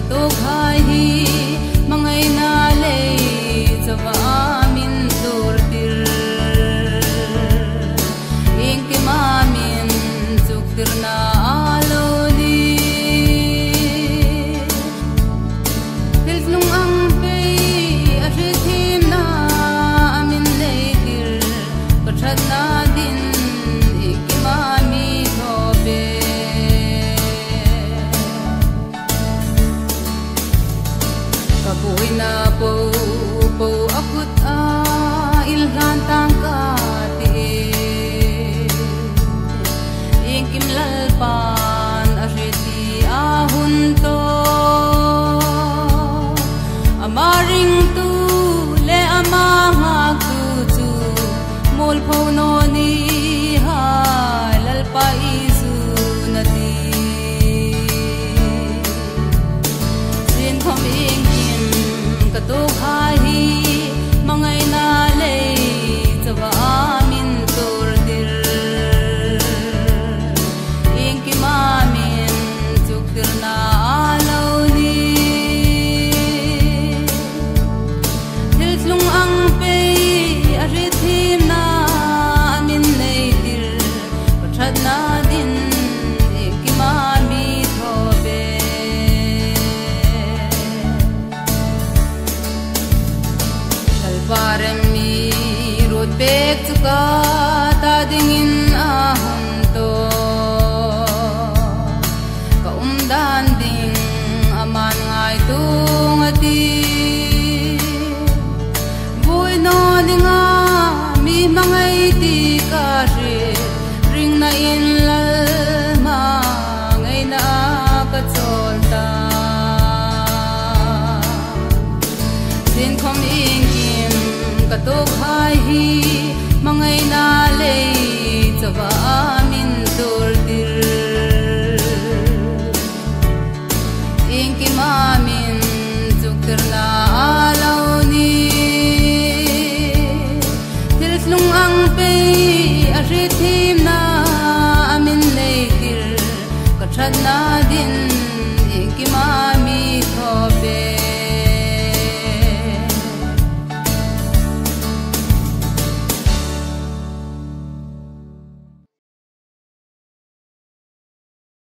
to khai hi mangai na le chawa min tur tir ing ki ma min chuk tir na alo ni hil lung ang pe a ri thim na min le tir pathat na din ik ki ma mi thobe kabuina po po akut a ilhan tang ka ti ing kim lalpan a reti a hun to amaring tu le amanga tu chu mol pho no ni ha lalpa isu nati sin khom ing to khai mangai na le chawa min tur dir ing ki ma min chuk tir na alo ni hil lung ang pe a ri thim na min nei tir pathat na din ik ki ma mi thobe parem mi rot pek chuka ta dingin a hum to ka dan ding aman ngai tung ati vui no dinga mi mangai ti ka ri ring na in lal ma ngai na ka chol ta sin khom ing ka to khai hi mangai na le chawa